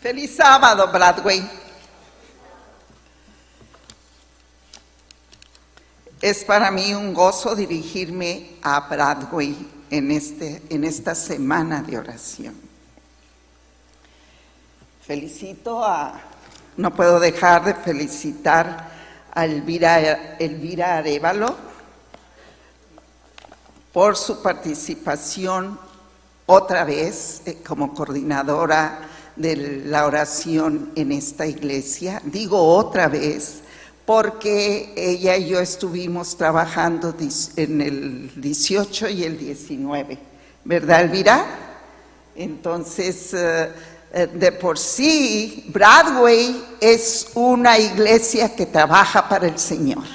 Feliz sábado, Broadway. Es para mí un gozo dirigirme a Broadway en esta semana de oración. No puedo dejar de felicitar a Elvira Arévalo por su participación otra vez como coordinadora de la oración en esta iglesia. Digo otra vez porque ella y yo estuvimos trabajando en el 18 y el 19, ¿verdad, Elvira? Entonces, de por sí, Broadway es una iglesia que trabaja para el Señor.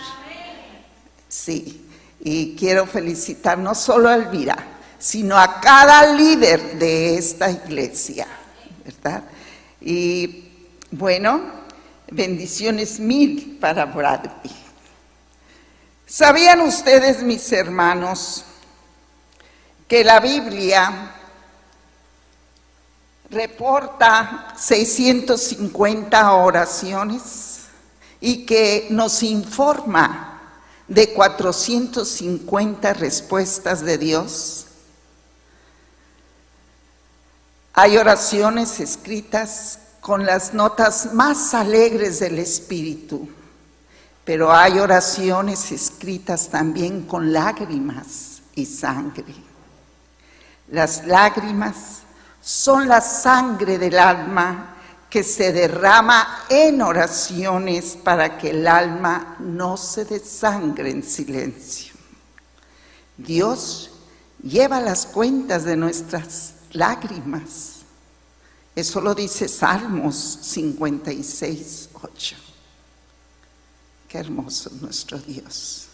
Sí, y quiero felicitar no solo a Elvira, sino a cada líder de esta iglesia, ¿verdad? Y bueno, bendiciones mil para Broadway. ¿Sabían ustedes, mis hermanos, que la Biblia reporta 650 oraciones y que nos informa de 450 respuestas de Dios? Hay oraciones escritas con las notas más alegres del espíritu, pero hay oraciones escritas también con lágrimas y sangre. Las lágrimas son la sangre del alma que se derrama en oraciones para que el alma no se desangre en silencio. Dios lleva las cuentas de nuestras lágrimas. Eso lo dice Salmos 56:8. Qué hermoso es nuestro Dios,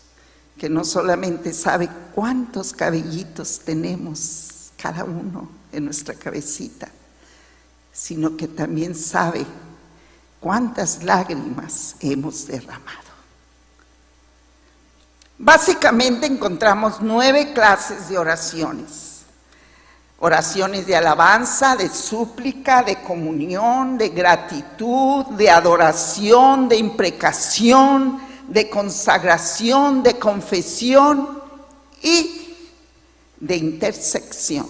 que no solamente sabe cuántos cabellitos tenemos cada uno en nuestra cabecita, sino que también sabe cuántas lágrimas hemos derramado. Básicamente encontramos 9 clases de oraciones. Oraciones de alabanza, de súplica, de comunión, de gratitud, de adoración, de imprecación, de consagración, de confesión y de intersección.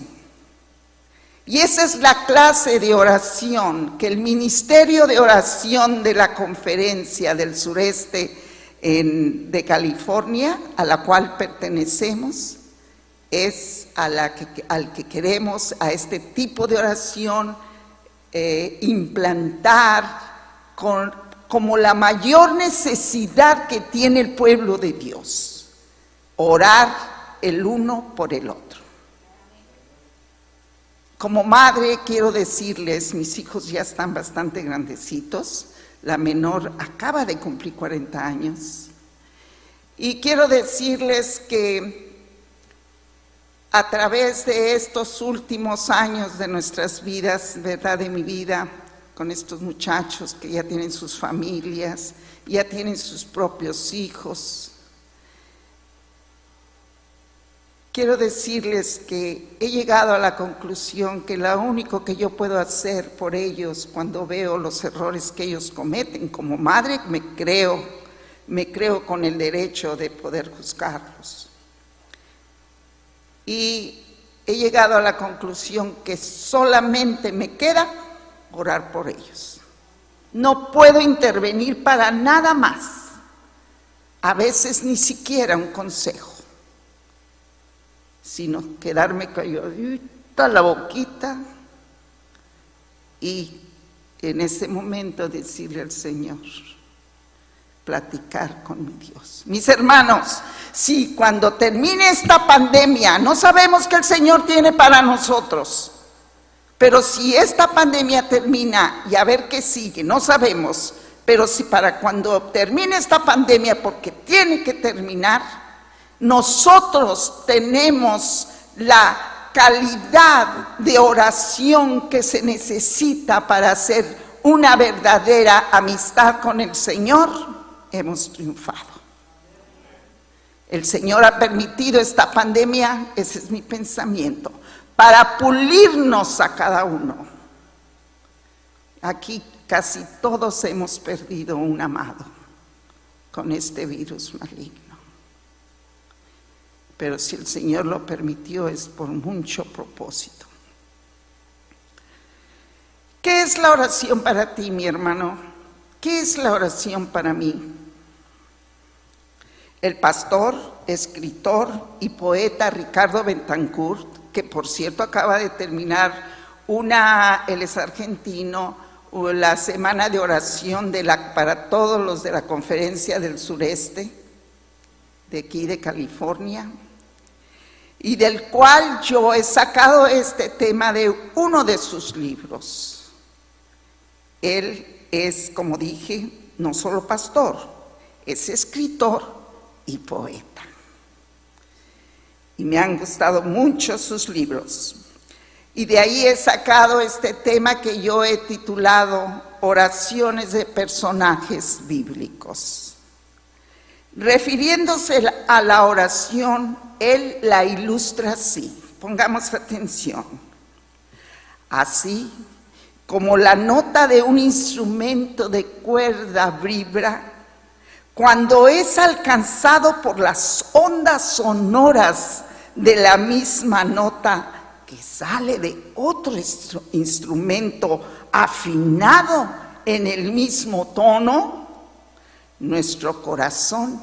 Y esa es la clase de oración que el Ministerio de Oración de la Conferencia del Sureste de California, a la cual pertenecemos, es al que queremos, a este tipo de oración, implantar como la mayor necesidad que tiene el pueblo de Dios: orar el uno por el otro. Como madre quiero decirles, mis hijos ya están bastante grandecitos, la menor acaba de cumplir 40 años, y quiero decirles que a través de estos últimos años de nuestras vidas, ¿verdad?, de mi vida, con estos muchachos que ya tienen sus familias, ya tienen sus propios hijos, quiero decirles que he llegado a la conclusión que lo único que yo puedo hacer por ellos cuando veo los errores que ellos cometen, como madre me creo con el derecho de poder juzgarlos. Y he llegado a la conclusión que solamente me queda orar por ellos. No puedo intervenir para nada más, a veces ni siquiera un consejo, sino quedarme calladita la boquita y en ese momento decirle al Señor, platicar con mi Dios. Mis hermanos, si cuando termine esta pandemia, no sabemos qué el Señor tiene para nosotros, pero si esta pandemia termina y a ver qué sigue, no sabemos, pero si para cuando termine esta pandemia, porque tiene que terminar, nosotros tenemos la calidad de oración que se necesita para hacer una verdadera amistad con el Señor, hemos triunfado. El Señor ha permitido esta pandemia, ese es mi pensamiento, para pulirnos a cada uno. Aquí casi todos hemos perdido un amado con este virus maligno. Pero si el Señor lo permitió es por mucho propósito. ¿Qué es la oración para ti, mi hermano? ¿Qué es la oración para mí? El pastor, escritor y poeta Ricardo Betancourt, que por cierto acaba de terminar él es argentino, la semana de oración para todos los de la Conferencia del Sureste, de aquí de California, y del cual yo he sacado este tema de uno de sus libros. Él es, como dije, no solo pastor, es escritor y poeta. Y me han gustado mucho sus libros. Y de ahí he sacado este tema que yo he titulado Oraciones de personajes bíblicos. Refiriéndose a la oración, él la ilustra así. Pongamos atención. Así como la nota de un instrumento de cuerda vibra cuando es alcanzado por las ondas sonoras de la misma nota que sale de otro instrumento afinado en el mismo tono, nuestro corazón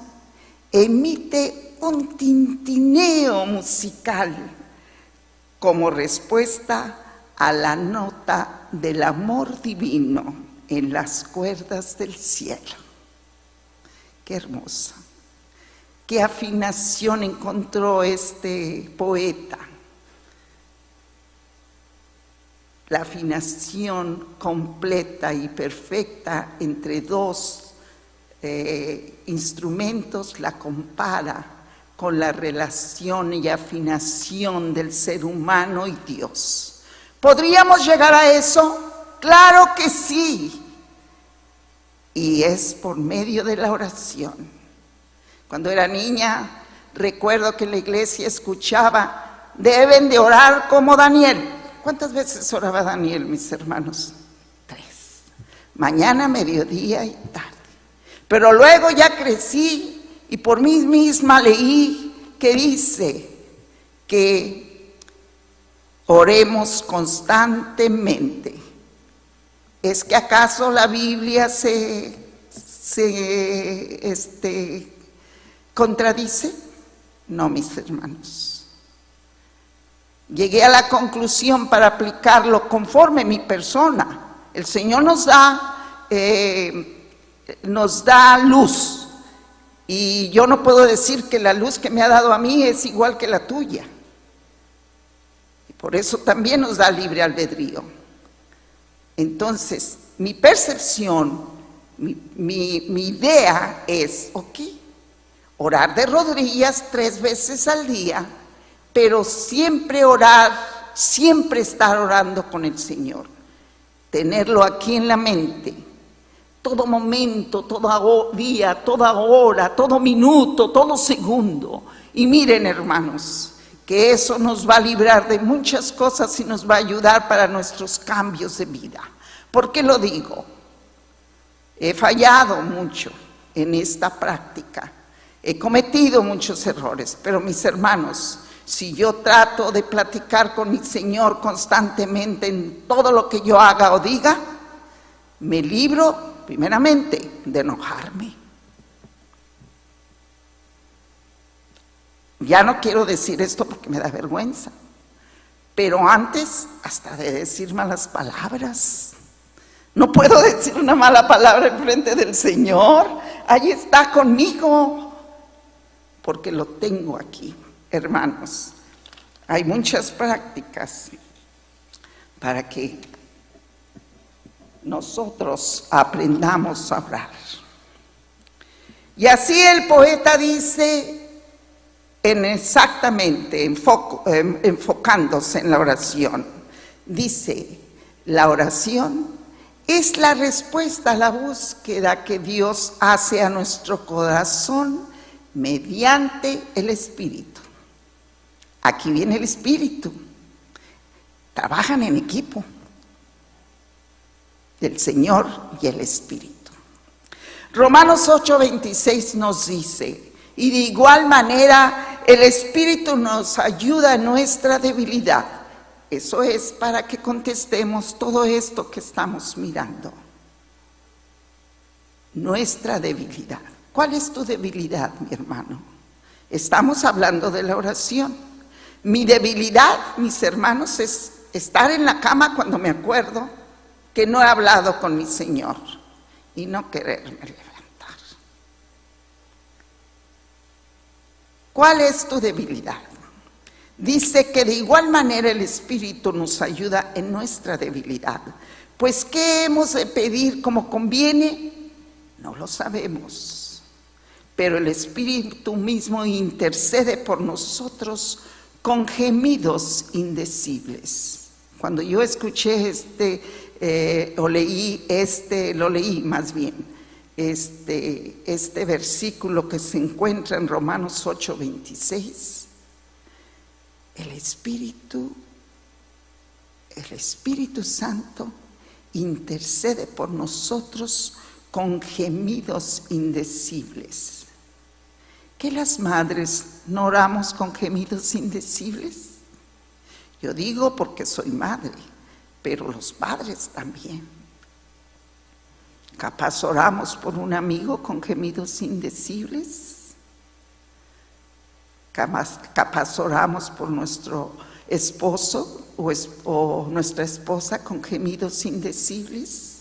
emite un tintineo musical como respuesta a la nota del amor divino en las cuerdas del cielo. Qué hermosa, qué afinación encontró este poeta. La afinación completa y perfecta entre dos instrumentos la compara con la relación y afinación del ser humano y Dios. ¿Podríamos llegar a eso? ¡Claro que sí! Y es por medio de la oración. Cuando era niña, recuerdo que en la iglesia escuchaba, deben de orar como Daniel. ¿Cuántas veces oraba Daniel, mis hermanos? 3. Mañana, mediodía y tarde. Pero luego ya crecí y por mí misma leí que dice que oremos constantemente. ¿Es que acaso la Biblia se contradice? No, mis hermanos. Llegué a la conclusión para aplicarlo conforme mi persona. El Señor nos da luz y yo no puedo decir que la luz que me ha dado a mí es igual que la tuya. Y por eso también nos da libre albedrío. Entonces, mi percepción, mi idea es, orar de rodillas 3 veces al día, pero siempre orar, siempre estar orando con el Señor. Tenerlo aquí en la mente, todo momento, todo día, toda hora, todo minuto, todo segundo. Y miren, hermanos, que eso nos va a librar de muchas cosas y nos va a ayudar para nuestros cambios de vida. ¿Por qué lo digo? He fallado mucho en esta práctica, he cometido muchos errores, pero mis hermanos, si yo trato de platicar con mi Señor constantemente en todo lo que yo haga o diga, me libro primeramente de enojarme. Ya no quiero decir esto porque me da vergüenza, pero antes hasta de decir malas palabras. No puedo decir una mala palabra en frente del Señor. Ahí está conmigo, porque lo tengo aquí. Hermanos, hay muchas prácticas para que nosotros aprendamos a orar. Y así el poeta dice, enfocándose en la oración, dice, la oración es la respuesta a la búsqueda que Dios hace a nuestro corazón mediante el Espíritu. Aquí viene el Espíritu. Trabajan en equipo. del Señor y el Espíritu. Romanos 8:26 nos dice: y de igual manera el Espíritu nos ayuda en nuestra debilidad. Eso es para que contestemos todo esto que estamos mirando. Nuestra debilidad. ¿Cuál es tu debilidad, mi hermano? Estamos hablando de la oración. Mi debilidad, mis hermanos, es estar en la cama cuando me acuerdo que no he hablado con mi Señor y no quererme levantar. ¿Cuál es tu debilidad? Dice que de igual manera el Espíritu nos ayuda en nuestra debilidad. Pues, ¿qué hemos de pedir como conviene? No lo sabemos, pero el Espíritu mismo intercede por nosotros con gemidos indecibles. Cuando yo escuché lo leí más bien, este versículo que se encuentra en Romanos 8:26, el Espíritu Santo intercede por nosotros con gemidos indecibles. ¿Que las madres no oramos con gemidos indecibles? Yo digo porque soy madre, pero los padres también. Capaz oramos por un amigo con gemidos indecibles. Capaz oramos por nuestro esposo o nuestra esposa con gemidos indecibles.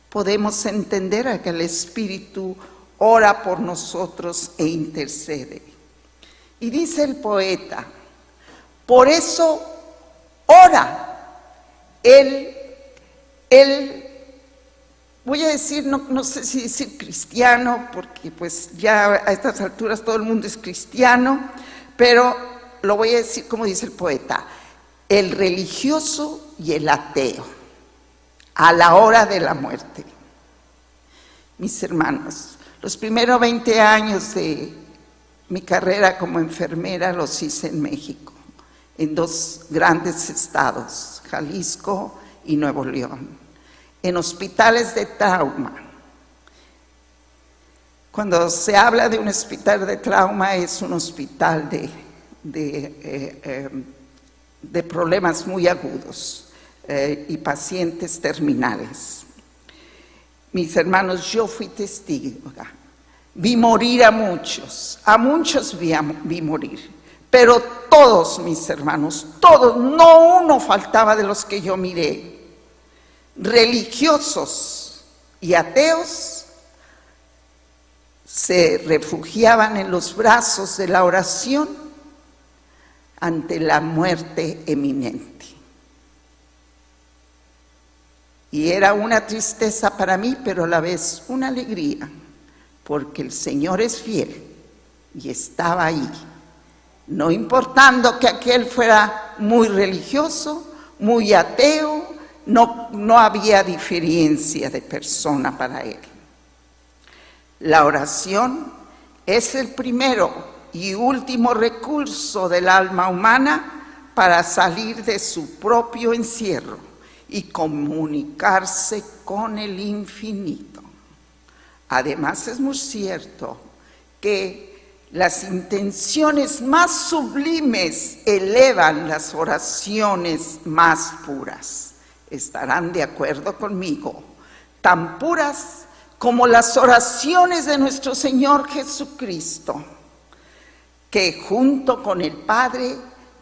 Podemos entender a que el Espíritu ora por nosotros e intercede. Y dice el poeta: por eso ora. Él voy a decir, no sé si decir cristiano, porque pues ya a estas alturas todo el mundo es cristiano, pero lo voy a decir como dice el poeta: el religioso y el ateo, a la hora de la muerte. Mis hermanos, los primeros 20 años de mi carrera como enfermera los hice en México, en 2 grandes estados, Jalisco y Nuevo León, en hospitales de trauma. Cuando se habla de un hospital de trauma, es un hospital de problemas muy agudos y pacientes terminales. Mis hermanos, yo fui testigo, vi morir a muchos vi morir, pero todos mis hermanos, todos, no uno faltaba de los que yo miré, religiosos y ateos, se refugiaban en los brazos de la oración ante la muerte eminente. Y era una tristeza para mí, pero a la vez una alegría, porque el Señor es fiel y estaba ahí, no importando que aquel fuera muy religioso, muy ateo, no había diferencia de persona para él. La oración es el primero y último recurso del alma humana para salir de su propio encierro y comunicarse con el infinito. Además, es muy cierto que las intenciones más sublimes elevan las oraciones más puras. Estarán de acuerdo conmigo, tan puras como las oraciones de nuestro Señor Jesucristo, que junto con el Padre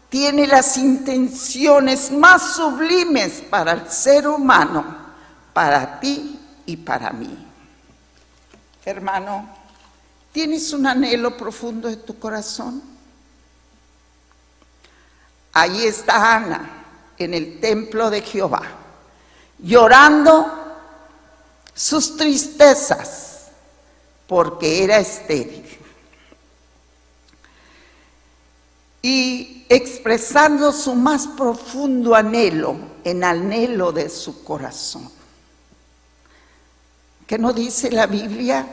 tiene las intenciones más sublimes para el ser humano, para ti y para mí. Hermano, ¿tienes un anhelo profundo de tu corazón? Ahí está Ana, en el templo de Jehová, llorando sus tristezas, porque era estéril. Y expresando su más profundo anhelo, en anhelo de su corazón. ¿Qué no dice la Biblia?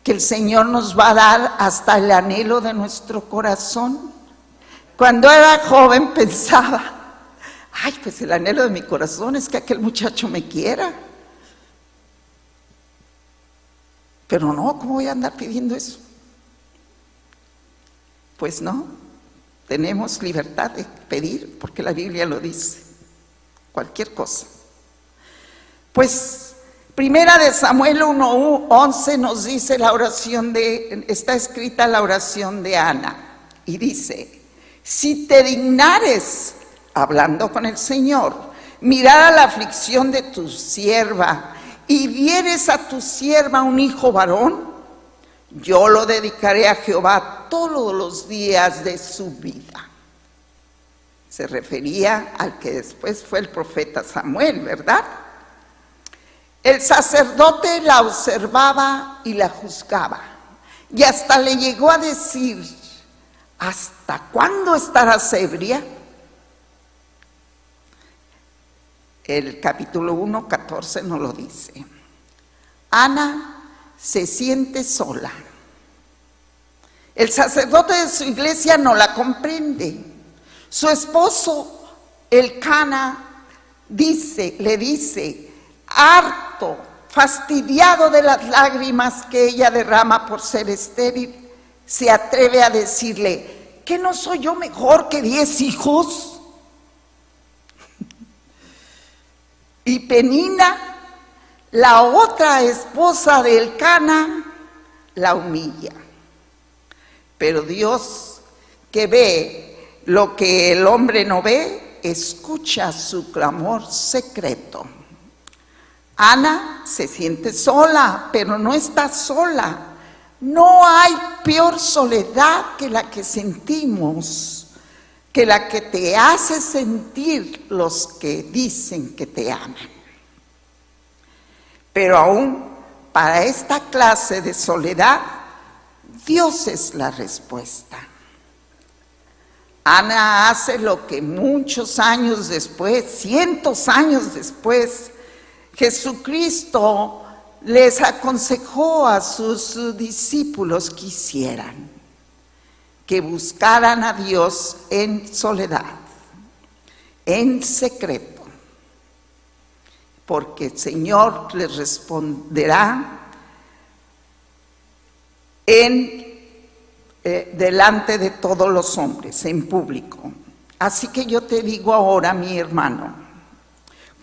Que el Señor nos va a dar hasta el anhelo de nuestro corazón. Cuando era joven pensaba, ay, pues el anhelo de mi corazón es que aquel muchacho me quiera. Pero no, ¿cómo voy a andar pidiendo eso? Pues no, tenemos libertad de pedir, porque la Biblia lo dice, cualquier cosa. Pues Primera de Samuel 1:11 nos dice está escrita la oración de Ana, y dice: si te dignares, hablando con el Señor, mirar a la aflicción de tu sierva, y vieres a tu sierva un hijo varón, yo lo dedicaré a Jehová todos los días de su vida. Se refería al que después fue el profeta Samuel, ¿verdad? El sacerdote la observaba y la juzgaba, y hasta le llegó a decir: ¿hasta cuándo estarás ebria? El capítulo 1:14 nos lo dice. Ana se siente sola. El sacerdote de su iglesia no la comprende. Su esposo, Elcana, le dice, harto, fastidiado de las lágrimas que ella derrama por ser estéril, se atreve a decirle: ¿qué no soy yo mejor que 10 hijos? Y Penina, la otra esposa de Elcana, la humilla. Pero Dios, que ve lo que el hombre no ve, escucha su clamor secreto. Ana se siente sola, pero no está sola. No hay peor soledad que la que sentimos, que la que te hace sentir los que dicen que te aman. Pero aún para esta clase de soledad, Dios es la respuesta. Ana hace lo que muchos años después, cientos años después, Jesucristo les aconsejó a sus discípulos que hicieran: que buscaran a Dios en soledad, en secreto, porque el Señor les responderá delante de todos los hombres, en público. Así que yo te digo ahora, mi hermano,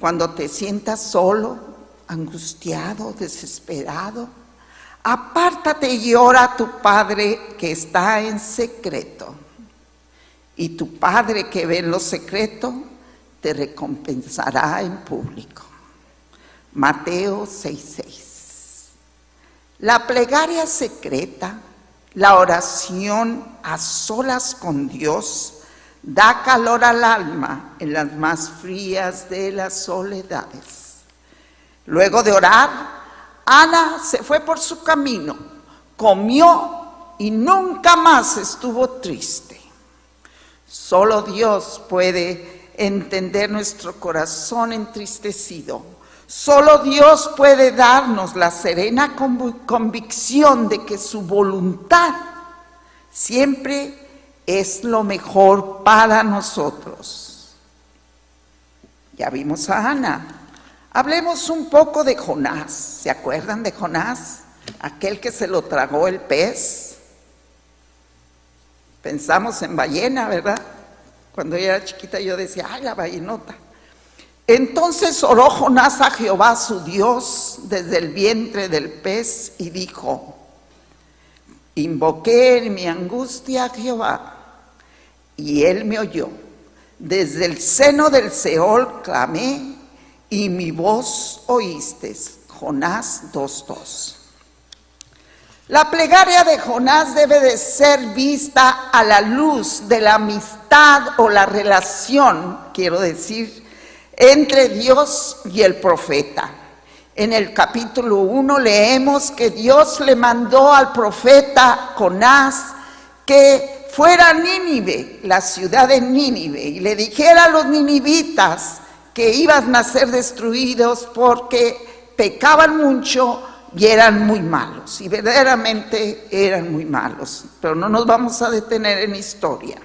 cuando te sientas solo, angustiado, desesperado, apártate y ora a tu Padre que está en secreto, y tu Padre que ve en lo secreto te recompensará en público. Mateo 6:6. La plegaria secreta, la oración a solas con Dios, da calor al alma en las más frías de las soledades. Luego de orar, Ana se fue por su camino, comió y nunca más estuvo triste. Solo Dios puede entender nuestro corazón entristecido. Solo Dios puede darnos la serena convicción de que su voluntad siempre es lo mejor para nosotros. Ya vimos a Ana. Hablemos un poco de Jonás. ¿Se acuerdan de Jonás? Aquel que se lo tragó el pez. Pensamos en ballena, ¿verdad? Cuando yo era chiquita yo decía: ¡ay, la ballenota! Entonces oró Jonás a Jehová su Dios desde el vientre del pez y dijo: invoqué en mi angustia a Jehová, y él me oyó. Desde el seno del Seol clamé, y mi voz oíste. Jonás 2:2. La plegaria de Jonás debe de ser vista a la luz de la amistad o la relación, quiero decir, entre Dios y el profeta. En el capítulo 1 leemos que Dios le mandó al profeta Jonás que fuera a Nínive, la ciudad de Nínive, y le dijera a los ninivitas que iban a ser destruidos porque pecaban mucho y eran muy malos, y verdaderamente eran muy malos. Pero no nos vamos a detener en historia.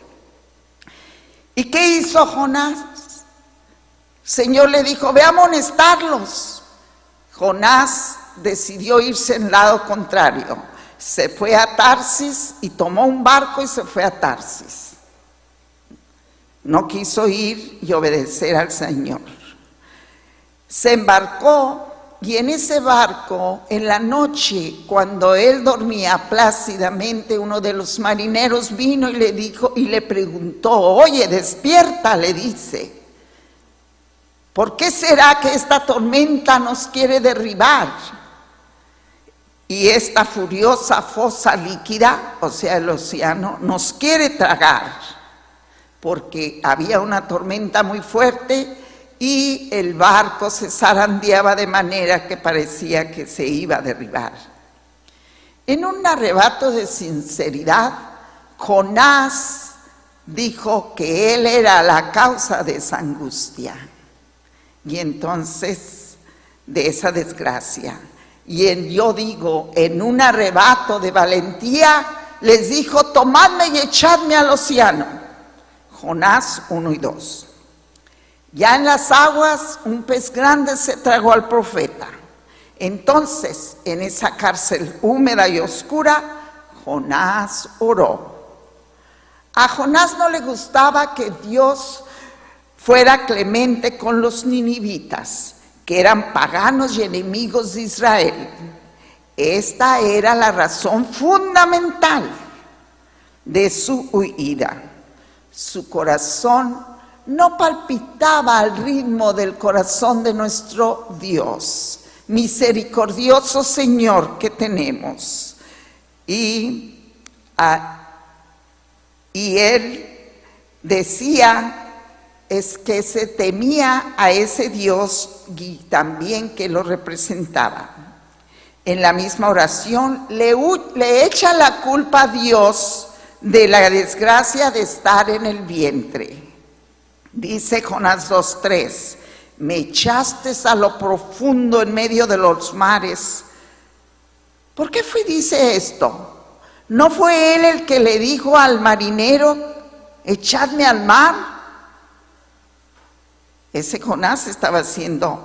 ¿Y qué hizo Jonás? El Señor le dijo: ve a amonestarlos. Jonás decidió irse en lado contrario. Se fue a Tarsis y tomó un barco y se fue a Tarsis. No quiso ir y obedecer al Señor. Se embarcó y en ese barco, en la noche, cuando él dormía plácidamente, uno de los marineros vino y le dijo y le preguntó: oye, despierta, le dice, ¿por qué será que esta tormenta nos quiere derribar? Y esta furiosa fosa líquida, o sea, el océano, nos quiere tragar, porque había una tormenta muy fuerte y el barco se zarandeaba de manera que parecía que se iba a derribar. En un arrebato de sinceridad, Jonás dijo que él era la causa de esa angustia y entonces de esa desgracia. Yo digo, en un arrebato de valentía, les dijo: tomadme y echadme al océano. Jonás 1 y 2. Ya en las aguas, un pez grande se tragó al profeta. Entonces, en esa cárcel húmeda y oscura, Jonás oró. A Jonás no le gustaba que Dios fuera clemente con los ninivitas, que eran paganos y enemigos de Israel. Esta era la razón fundamental de su huida. Su corazón no palpitaba al ritmo del corazón de nuestro Dios, misericordioso Señor que tenemos. Y él decía es que se temía a ese Dios y también que lo representaba. En la misma oración le echa la culpa a Dios de la desgracia de estar en el vientre. Dice Jonás 2:3: me echaste a lo profundo en medio de los mares. ¿Por qué dice esto? ¿No fue él el que le dijo al marinero: echadme al mar? Ese Jonás estaba siendo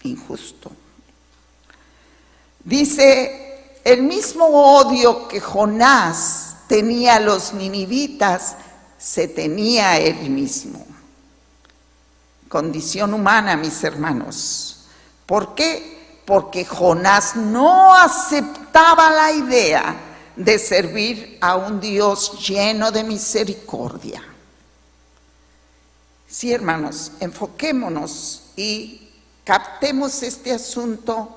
injusto. Dice: el mismo odio que Jonás tenía a los ninivitas, se tenía a él mismo. Condición humana, mis hermanos. ¿Por qué? Porque Jonás no aceptaba la idea de servir a un Dios lleno de misericordia. Sí, hermanos, enfoquémonos y captemos este asunto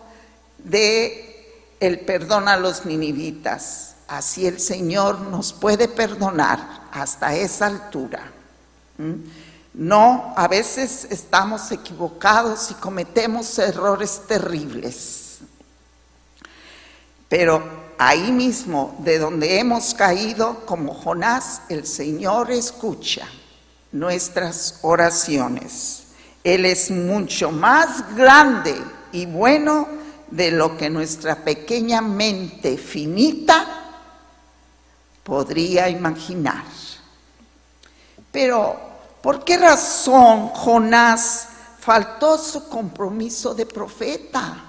de el perdón a los ninivitas. Así el Señor nos puede perdonar hasta esa altura. No, a veces estamos equivocados y cometemos errores terribles. Pero ahí mismo, de donde hemos caído, como Jonás, el Señor escucha nuestras oraciones. Él es mucho más grande y bueno de lo que nuestra pequeña mente finita podría imaginar. Pero, ¿por qué razón Jonás faltó su compromiso de profeta?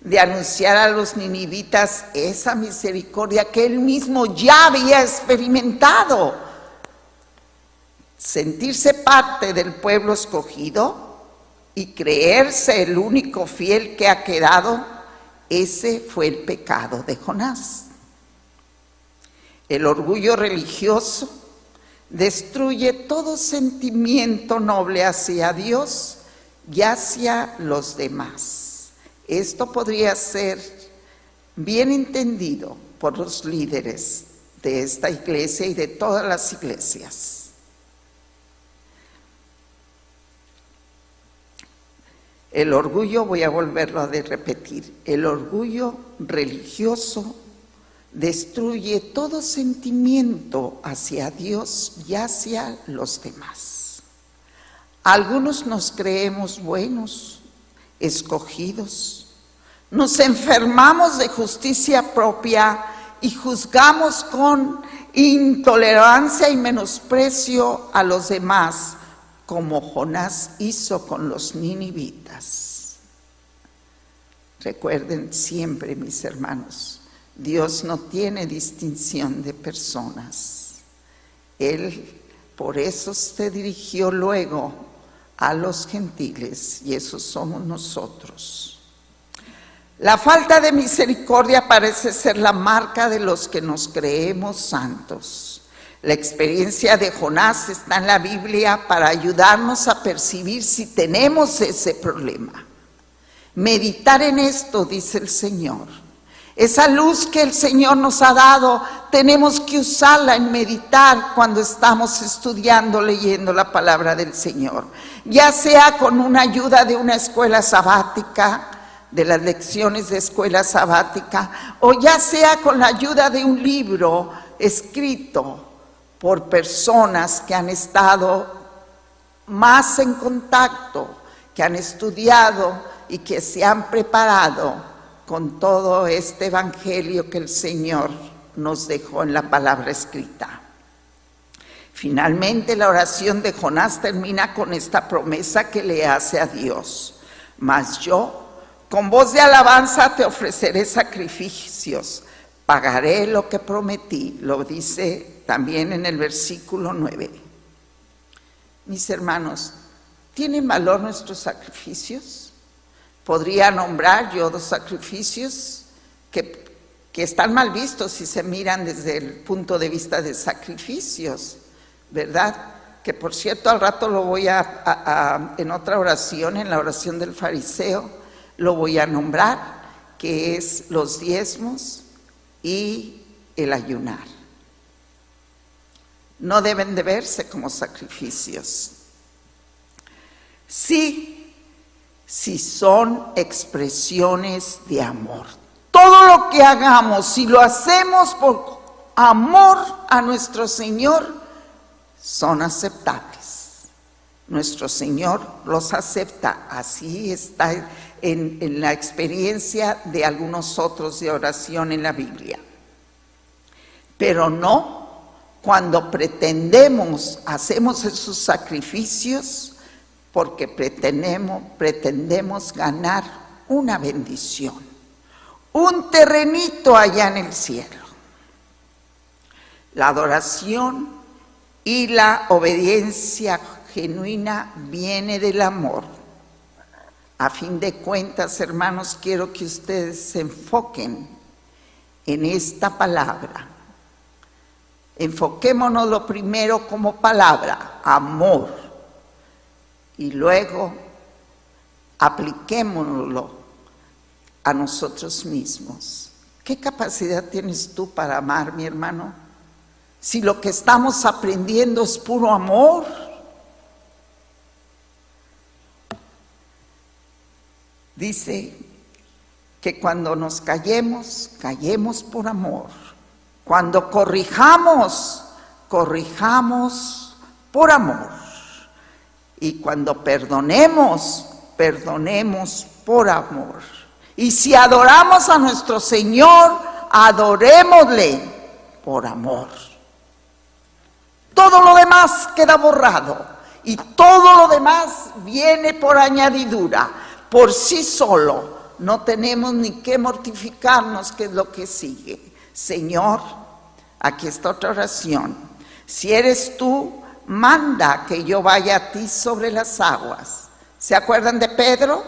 De anunciar a los ninivitas esa misericordia que él mismo ya había experimentado. Sentirse parte del pueblo escogido y creerse el único fiel que ha quedado, ese fue el pecado de Jonás. El orgullo religioso destruye todo sentimiento noble hacia Dios y hacia los demás. Esto podría ser bien entendido por los líderes de esta iglesia y de todas las iglesias. El orgullo, voy a volverlo a repetir, el orgullo religioso destruye todo sentimiento hacia Dios y hacia los demás. Algunos nos creemos buenos, escogidos, nos enfermamos de justicia propia y juzgamos con intolerancia y menosprecio a los demás, como Jonás hizo con los ninivitas. Recuerden siempre, mis hermanos, Dios no tiene distinción de personas. Él por eso se dirigió luego a los gentiles, y esos somos nosotros. La falta de misericordia parece ser la marca de los que nos creemos santos. La experiencia de Jonás está en la Biblia para ayudarnos a percibir si tenemos ese problema. Meditar en esto, dice el Señor. Esa luz que el Señor nos ha dado, tenemos que usarla en meditar cuando estamos estudiando, leyendo la palabra del Señor. Ya sea con una ayuda de una escuela sabática, de las lecciones de escuela sabática, o ya sea con la ayuda de un libro escrito por personas que han estado más en contacto, que han estudiado y que se han preparado con todo este evangelio que el Señor nos dejó en la palabra escrita. Finalmente, la oración de Jonás termina con esta promesa que le hace a Dios: mas yo, con voz de alabanza te ofreceré sacrificios, pagaré lo que prometí. Lo dice también en el versículo 9. Mis hermanos, ¿tienen valor nuestros sacrificios? Podría nombrar yo 2 sacrificios que están mal vistos si se miran desde el punto de vista de sacrificios, ¿verdad? Que por cierto al rato lo voy en otra oración, en la oración del fariseo, lo voy a nombrar, que es los diezmos y el ayunar. No deben de verse como sacrificios. Sí, si son expresiones de amor. Todo lo que hagamos, si lo hacemos por amor a nuestro Señor, son aceptables. Nuestro Señor los acepta. Así está en la experiencia de algunos otros de oración en la Biblia. Pero no cuando hacemos esos sacrificios porque pretendemos ganar una bendición, un terrenito allá en el cielo. La adoración y la obediencia genuina viene del amor. A fin de cuentas, hermanos, quiero que ustedes se enfoquen en esta palabra. Enfoquémonos lo primero como palabra, amor. Y luego apliquémoslo a nosotros mismos. ¿Qué capacidad tienes tú para amar, mi hermano? Si lo que estamos aprendiendo es puro amor. Dice que cuando nos callemos por amor. Cuando corrijamos por amor. Y cuando perdonemos por amor. Y si adoramos a nuestro Señor, adorémosle por amor. Todo lo demás queda borrado y todo lo demás viene por añadidura. Por sí solo no tenemos ni que mortificarnos, que es lo que sigue. Señor, aquí está otra oración. Si eres tú, manda que yo vaya a ti sobre las aguas. ¿Se acuerdan de Pedro,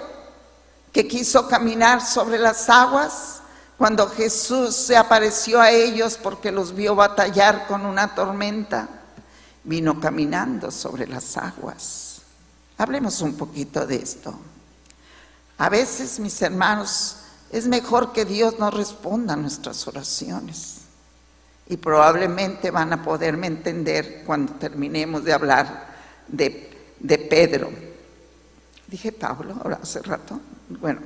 que quiso caminar sobre las aguas? Cuando Jesús se apareció a ellos porque los vio batallar con una tormenta, vino caminando sobre las aguas. Hablemos un poquito de esto. A veces, mis hermanos, es mejor que Dios no responda a nuestras oraciones. Y probablemente van a poderme entender cuando terminemos de hablar de Pedro. ¿Dije Pablo ahora hace rato? Bueno,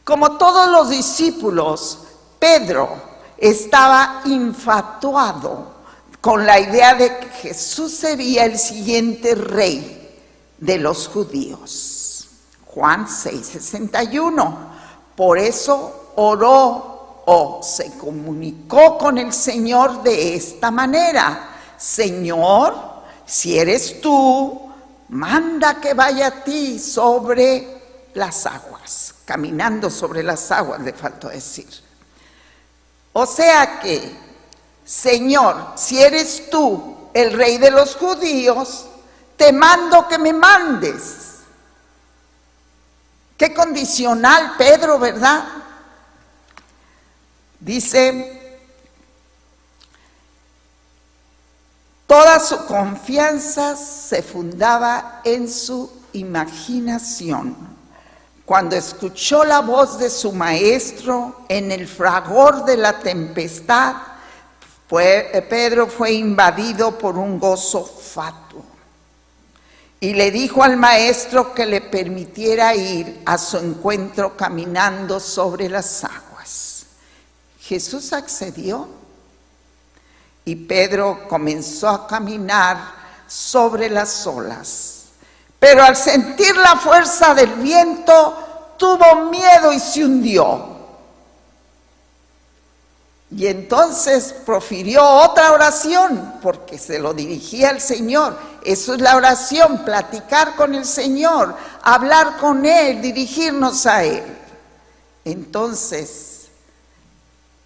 como todos los discípulos, Pedro estaba infatuado con la idea de que Jesús sería el siguiente rey de los judíos. Juan 6:61. Por eso oró o se comunicó con el Señor de esta manera: Señor, si eres tú, manda que vaya a ti sobre las aguas, caminando sobre las aguas, le faltó decir. O sea que, Señor, si eres tú el Rey de los judíos, te mando que me mandes. Qué condicional Pedro, ¿verdad? Dice, toda su confianza se fundaba en su imaginación. Cuando escuchó la voz de su maestro en el fragor de la tempestad, Pedro fue invadido por un gozo fatuo y le dijo al maestro que le permitiera ir a su encuentro caminando sobre las aguas. Jesús accedió y Pedro comenzó a caminar sobre las olas, pero al sentir la fuerza del viento tuvo miedo y se hundió. Y entonces profirió otra oración, porque se lo dirigía al Señor. Eso es la oración, platicar con el Señor, hablar con Él, dirigirnos a Él. Entonces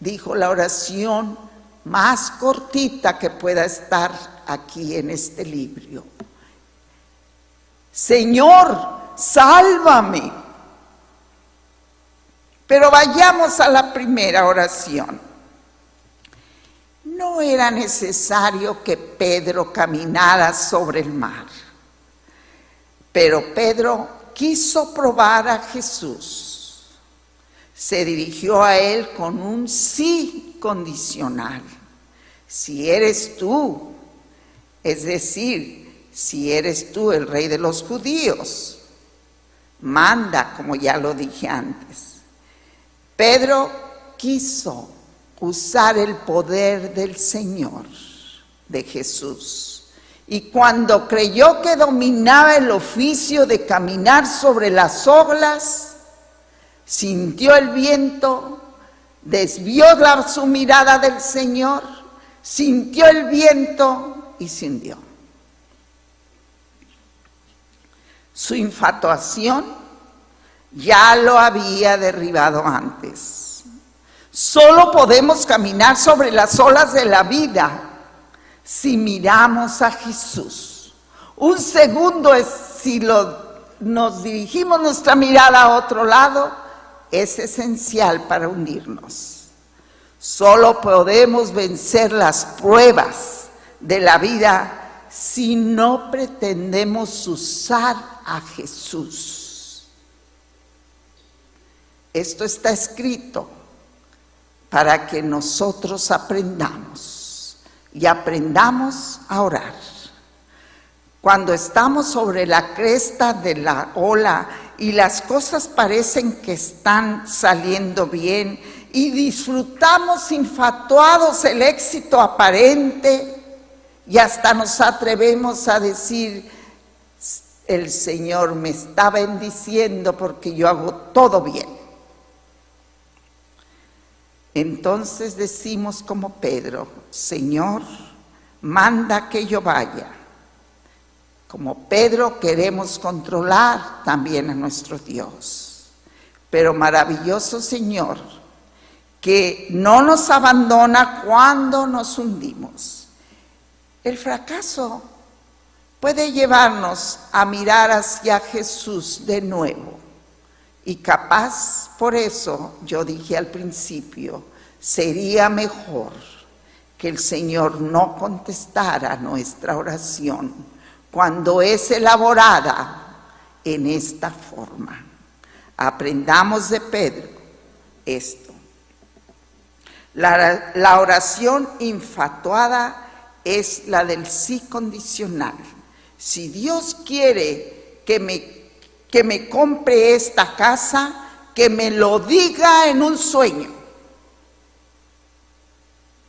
dijo la oración más cortita que pueda estar aquí en este libro: Señor, sálvame. Pero vayamos a la primera oración. No era necesario que Pedro caminara sobre el mar, pero Pedro quiso probar a Jesús. Se dirigió a él con un sí condicional. Si eres tú, es decir, si eres tú el Rey de los judíos, manda, como ya lo dije antes. Pedro quiso usar el poder del Señor, de Jesús. Y cuando creyó que dominaba el oficio de caminar sobre las olas, sintió el viento, desvió su mirada del Señor, sintió el viento y se hundió. Su infatuación ya lo había derribado antes. Solo podemos caminar sobre las olas de la vida si miramos a Jesús. Un segundo es si nos dirigimos nuestra mirada a otro lado, es esencial para hundirnos. Solo podemos vencer las pruebas de la vida si no pretendemos usar a Jesús. Esto está escrito para que nosotros aprendamos y aprendamos a orar. Cuando estamos sobre la cresta de la ola y las cosas parecen que están saliendo bien y disfrutamos infatuados el éxito aparente y hasta nos atrevemos a decir: el Señor me está bendiciendo porque yo hago todo bien. Entonces decimos como Pedro: Señor, manda que yo vaya. Como Pedro queremos controlar también a nuestro Dios. Pero maravilloso Señor, que no nos abandona cuando nos hundimos. El fracaso puede llevarnos a mirar hacia Jesús de nuevo. Y capaz, por eso yo dije al principio, sería mejor que el Señor no contestara nuestra oración cuando es elaborada en esta forma. Aprendamos de Pedro esto. La oración infatuada es la del sí condicional. Si Dios quiere que me compre esta casa, que me lo diga en un sueño.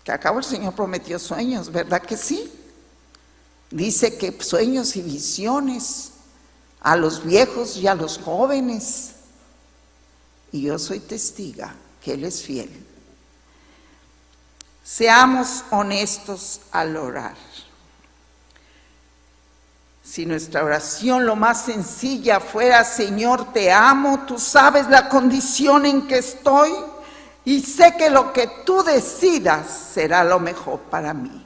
Que acabo el Señor prometió sueños, ¿verdad que sí? Dice que sueños y visiones a los viejos y a los jóvenes. Y yo soy testiga que Él es fiel. Seamos honestos al orar. Si nuestra oración lo más sencilla fuera: Señor, te amo, tú sabes la condición en que estoy y sé que lo que tú decidas será lo mejor para mí.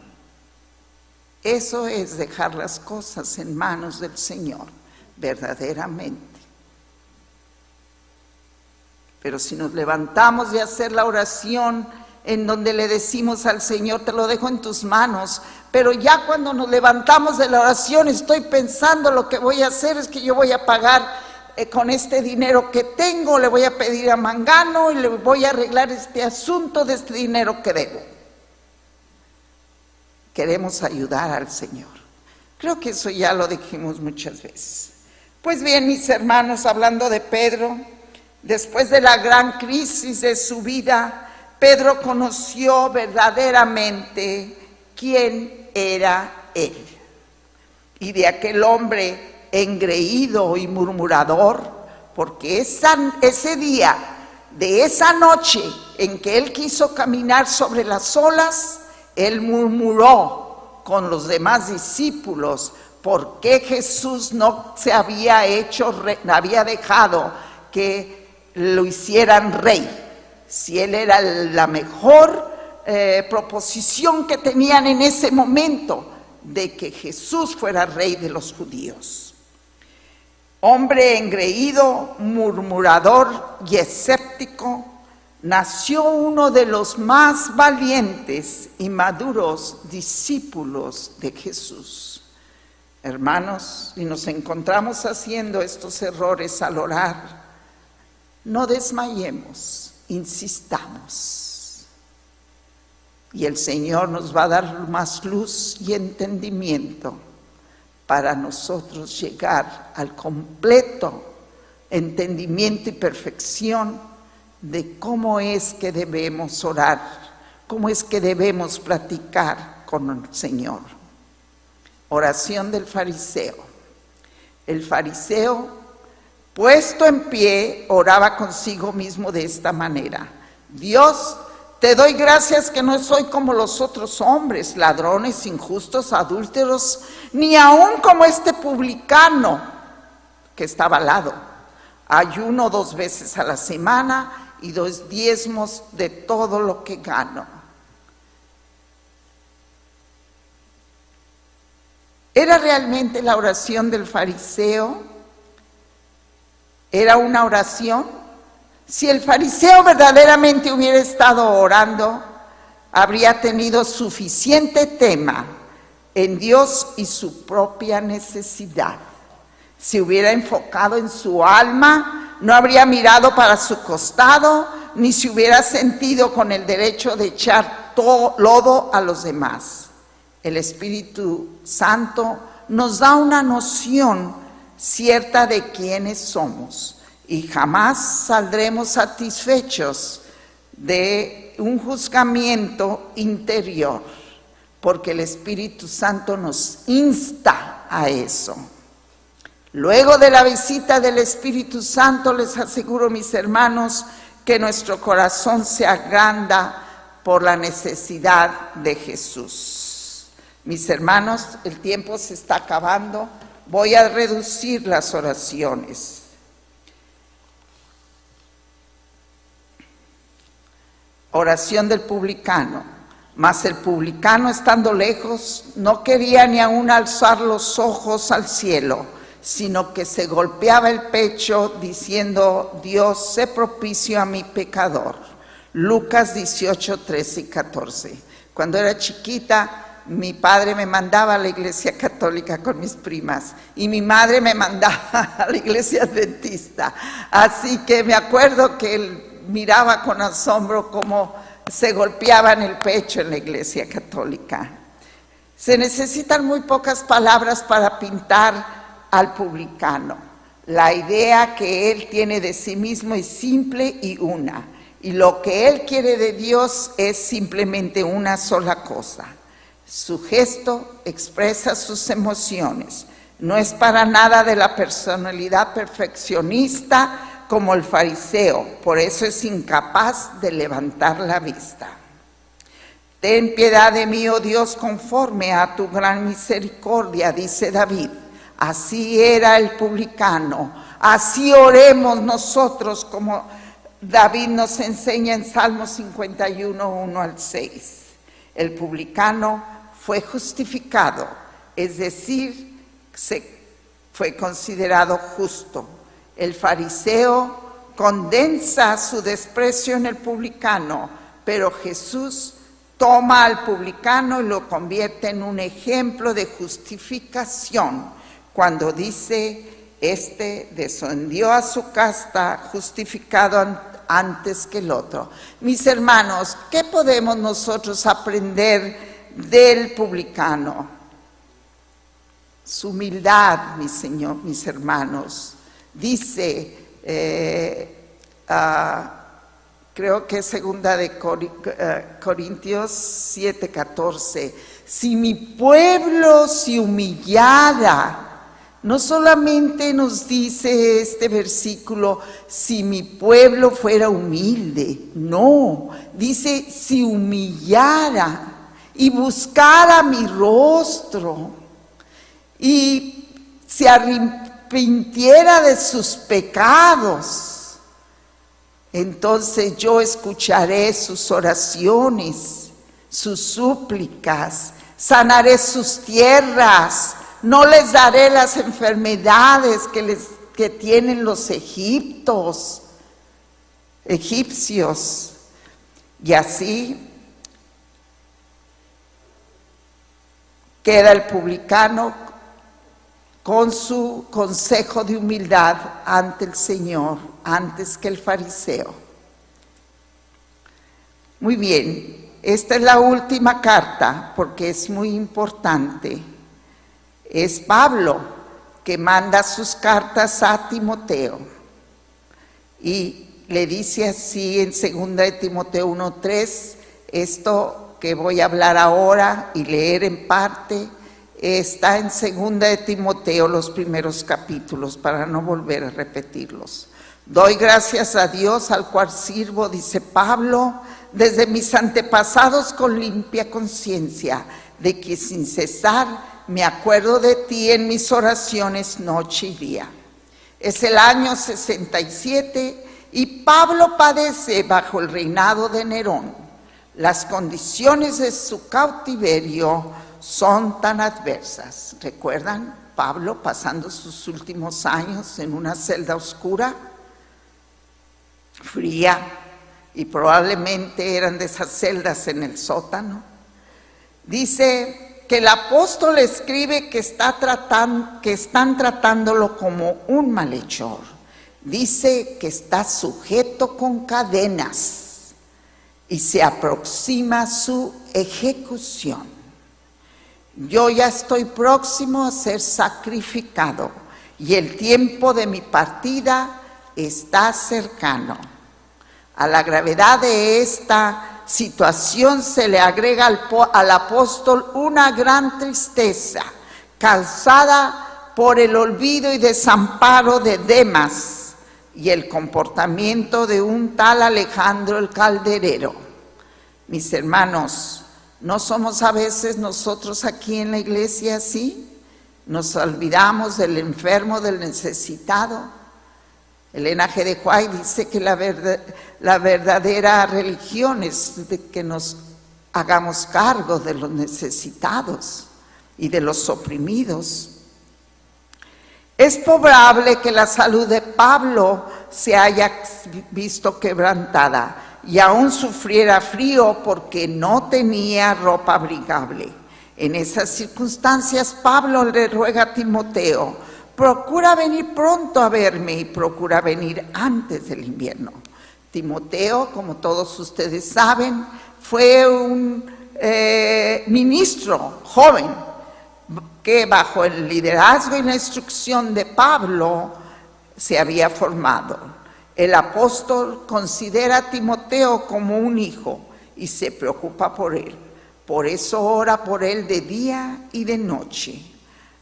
Eso es dejar las cosas en manos del Señor, verdaderamente. Pero si nos levantamos de hacer la oración en donde le decimos al Señor: te lo dejo en tus manos, pero ya cuando nos levantamos de la oración estoy pensando: lo que voy a hacer es que yo voy a pagar con este dinero que tengo, le voy a pedir a Mangano y le voy a arreglar este asunto de este dinero que debo. Queremos ayudar al Señor. Creo que eso ya lo dijimos muchas veces. Pues bien, mis hermanos, hablando de Pedro, después de la gran crisis de su vida, Pedro conoció verdaderamente quién era él. Y de aquel hombre engreído y murmurador, porque ese día, de esa noche en que él quiso caminar sobre las olas, él murmuró con los demás discípulos por qué Jesús no se había dejado que lo hicieran rey. Si él era la mejor proposición que tenían en ese momento de que Jesús fuera rey de los judíos. Hombre engreído, murmurador y escéptico, nació uno de los más valientes y maduros discípulos de Jesús. Hermanos, si nos encontramos haciendo estos errores al orar, no desmayemos, insistamos. Y el Señor nos va a dar más luz y entendimiento para nosotros llegar al completo entendimiento y perfección de cómo es que debemos orar, cómo es que debemos platicar con el Señor. Oración del fariseo. El fariseo, puesto en pie, oraba consigo mismo de esta manera: Dios, te doy gracias que no soy como los otros hombres, ladrones, injustos, adúlteros, ni aun como este publicano que estaba al lado. Ayuno 2 veces a la semana y doy diezmos de todo lo que gano. ¿Era realmente la oración del fariseo? ¿Era una oración? Si el fariseo verdaderamente hubiera estado orando, habría tenido suficiente tema en Dios y su propia necesidad. Se hubiera enfocado en su alma, no habría mirado para su costado, ni se hubiera sentido con el derecho de echar lodo a los demás. El Espíritu Santo nos da una noción cierta de quiénes somos. Y jamás saldremos satisfechos de un juzgamiento interior, porque el Espíritu Santo nos insta a eso. Luego de la visita del Espíritu Santo, les aseguro, mis hermanos, que nuestro corazón se agranda por la necesidad de Jesús. Mis hermanos, el tiempo se está acabando. Voy a reducir las oraciones. Oración del publicano. Mas el publicano, estando lejos, no quería ni aún alzar los ojos al cielo, sino que se golpeaba el pecho diciendo: Dios, sé propicio a mi pecador. Lucas 18, 13 y 14. Cuando era chiquita, mi padre me mandaba a la iglesia católica con mis primas y mi madre me mandaba a la iglesia adventista. Así que me acuerdo que él miraba con asombro cómo se golpeaban el pecho en la iglesia católica. Se necesitan muy pocas palabras para pintar al publicano. La idea que él tiene de sí mismo es simple y una, y lo que él quiere de Dios es simplemente una sola cosa. Su gesto expresa sus emociones. No es para nada de la personalidad perfeccionista como el fariseo, por eso es incapaz de levantar la vista. Ten piedad de mí, oh Dios, conforme a tu gran misericordia, dice David. Así era el publicano. Así oremos nosotros, como David nos enseña en Salmo 51, 1 al 6. El publicano fue justificado, es decir, fue considerado justo. El fariseo condensa su desprecio en el publicano, pero Jesús toma al publicano y lo convierte en un ejemplo de justificación cuando dice: este descendió a su casa justificado antes que el otro. Mis hermanos, ¿qué podemos nosotros aprender del publicano? Su humildad, mis hermanos. Dice, creo que es segunda de Corintios 7:14, si mi pueblo se humillara. No solamente nos dice este versículo, si mi pueblo fuera humilde, no, dice si humillara y buscara mi rostro y se arrepintiera de sus pecados, entonces yo escucharé sus oraciones, sus súplicas, sanaré sus tierras. No les daré las enfermedades que tienen los egipcios. Y así queda el publicano con su consejo de humildad ante el Señor, antes que el fariseo. Muy bien, esta es la última carta porque es muy importante. Es Pablo que manda sus cartas a Timoteo y le dice así en 2 de Timoteo 1:3, esto que voy a hablar ahora y leer en parte está en 2 de Timoteo, los primeros capítulos, para no volver a repetirlos. Doy gracias a Dios al cual sirvo, dice Pablo, desde mis antepasados con limpia conciencia, de que sin cesar me acuerdo de ti en mis oraciones noche y día. Es el año 67 y Pablo padece bajo el reinado de Nerón. Las condiciones de su cautiverio son tan adversas. ¿Recuerdan? Pablo pasando sus últimos años en una celda oscura, fría, y probablemente eran de esas celdas en el sótano. Dice que el apóstol escribe que están tratándolo como un malhechor. Dice que está sujeto con cadenas y se aproxima su ejecución. Yo ya estoy próximo a ser sacrificado y el tiempo de mi partida está cercano. A la gravedad de esta situación se le agrega al apóstol una gran tristeza causada por el olvido y desamparo de Demas y el comportamiento de un tal Alejandro el Calderero. Mis hermanos, ¿no somos a veces nosotros aquí en la iglesia así? Nos olvidamos del enfermo, del necesitado. Elena G. de White dice que la verdadera religión es de que nos hagamos cargo de los necesitados y de los oprimidos. Es probable que la salud de Pablo se haya visto quebrantada y aún sufriera frío porque no tenía ropa abrigable. En esas circunstancias, Pablo le ruega a Timoteo: procura venir pronto a verme y procura venir antes del invierno. Timoteo, como todos ustedes saben, fue un ministro joven que bajo el liderazgo y la instrucción de Pablo se había formado. El apóstol considera a Timoteo como un hijo y se preocupa por él. Por eso ora por él de día y de noche.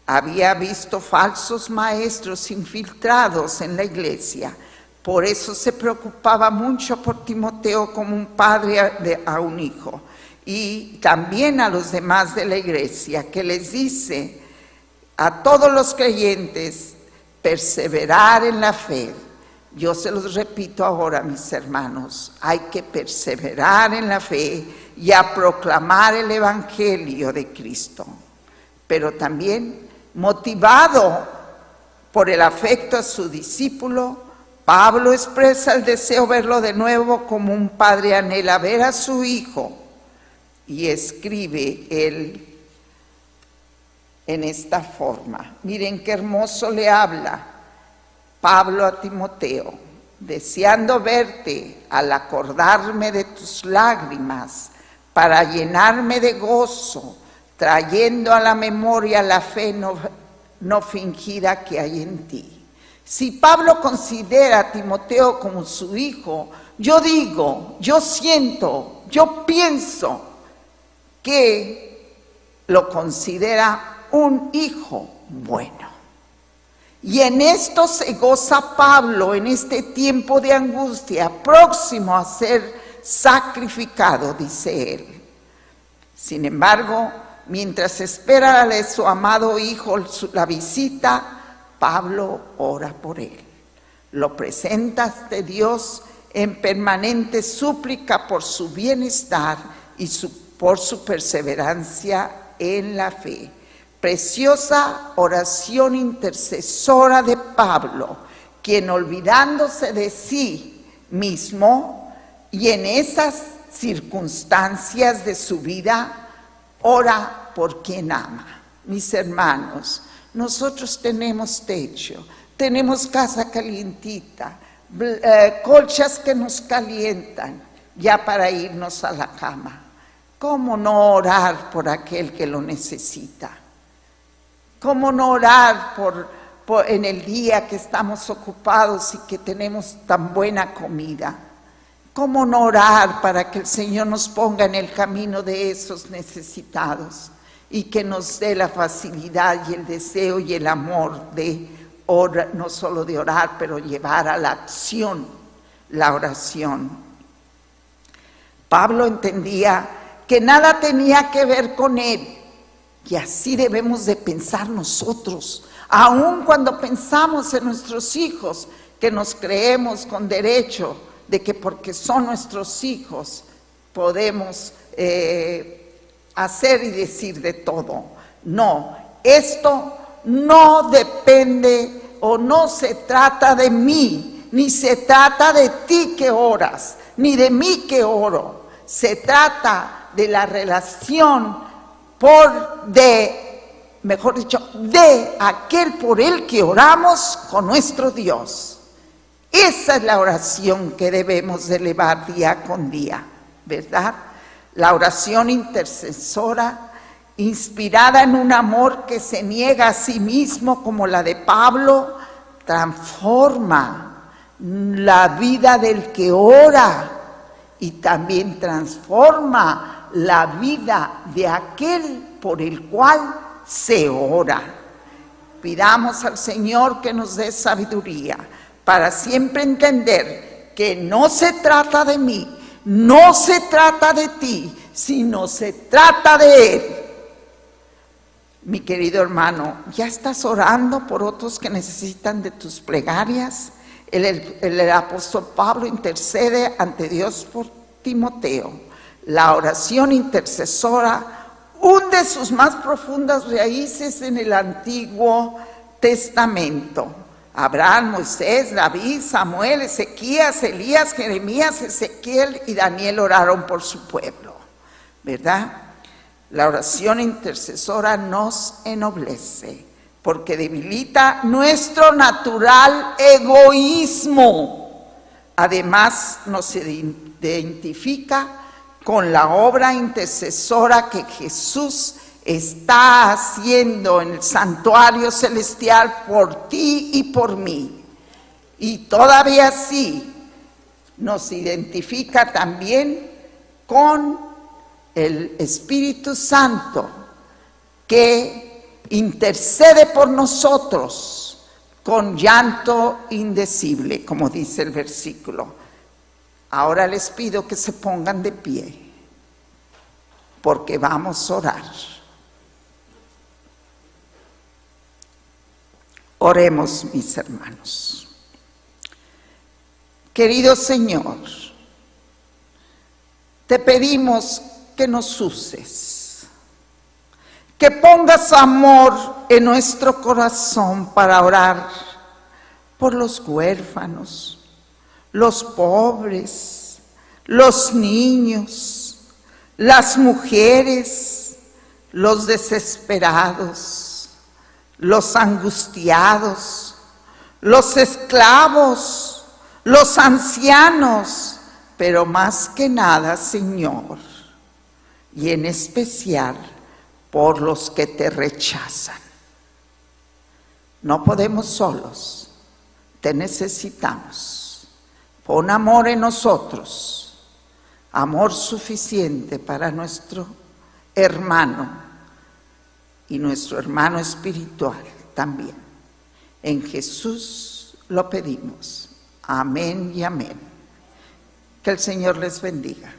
Había visto falsos maestros infiltrados en la iglesia. Por eso se preocupaba mucho por Timoteo como un padre a un hijo. Y también a los demás de la iglesia, que les dice a todos los creyentes perseverar en la fe. Yo se los repito ahora, mis hermanos, hay que perseverar en la fe y a proclamar el Evangelio de Cristo, pero también motivado por el afecto a su discípulo, Pablo expresa el deseo verlo de nuevo como un padre anhela ver a su hijo, y escribe él en esta forma. Miren qué hermoso le habla Pablo a Timoteo: deseando verte al acordarme de tus lágrimas, para llenarme de gozo, trayendo a la memoria la fe no fingida que hay en ti. Si Pablo considera a Timoteo como su hijo, yo digo, yo siento, yo pienso que lo considera un hijo bueno. Y en esto se goza Pablo en este tiempo de angustia, próximo a ser sacrificado, dice él. Sin embargo, mientras espera de su amado hijo la visita, Pablo ora por él. Lo presenta ante Dios en permanente súplica por su bienestar y por su perseverancia en la fe. Preciosa oración intercesora de Pablo, quien olvidándose de sí mismo y en esas circunstancias de su vida, ora por quien ama. Mis hermanos, nosotros tenemos techo, tenemos casa calientita, colchas que nos calientan ya para irnos a la cama. ¿Cómo no orar por aquel que lo necesita? ¿Cómo no orar en el día que estamos ocupados y que tenemos tan buena comida? ¿Cómo no orar para que el Señor nos ponga en el camino de esos necesitados y que nos dé la facilidad y el deseo y el amor de orar, no solo de orar, pero llevar a la acción la oración? Pablo entendía que nada tenía que ver con él, y así debemos de pensar nosotros, aun cuando pensamos en nuestros hijos, que nos creemos con derecho de que porque son nuestros hijos podemos hacer y decir de todo. No, esto no depende o no se trata de mí, ni se trata de ti que oras, ni de mí que oro. Se trata de la relación de aquel por el que oramos con nuestro Dios. Esa es la oración que debemos de elevar día con día, ¿verdad? La oración intercesora, inspirada en un amor que se niega a sí mismo, como la de Pablo, transforma la vida del que ora y también transforma la vida de aquel por el cual se ora. Pidamos al Señor que nos dé sabiduría para siempre entender que no se trata de mí, no se trata de ti, sino se trata de Él. Mi querido hermano, ¿ya estás orando por otros que necesitan de tus plegarias? El apóstol Pablo intercede ante Dios por Timoteo. La oración intercesora hunde sus más profundas raíces en el Antiguo Testamento. Abraham, Moisés, David, Samuel, Ezequías, Elías, Jeremías, Ezequiel y Daniel oraron por su pueblo, ¿verdad? La oración intercesora nos ennoblece porque debilita nuestro natural egoísmo. Además, nos identifica con la obra intercesora que Jesús está haciendo en el santuario celestial por ti y por mí. Y todavía sí nos identifica también con el Espíritu Santo que intercede por nosotros con llanto indecible, como dice el versículo. Ahora les pido que se pongan de pie porque vamos a orar. Oremos, mis hermanos. Querido Señor, te pedimos que nos uses, que pongas amor en nuestro corazón para orar por los huérfanos, los pobres, los niños, las mujeres, los desesperados, los angustiados, los esclavos, los ancianos, pero más que nada, Señor, y en especial por los que te rechazan. No podemos solos, te necesitamos. Pon amor en nosotros, amor suficiente para nuestro hermano y nuestro hermano espiritual también. En Jesús lo pedimos. Amén y amén. Que el Señor les bendiga.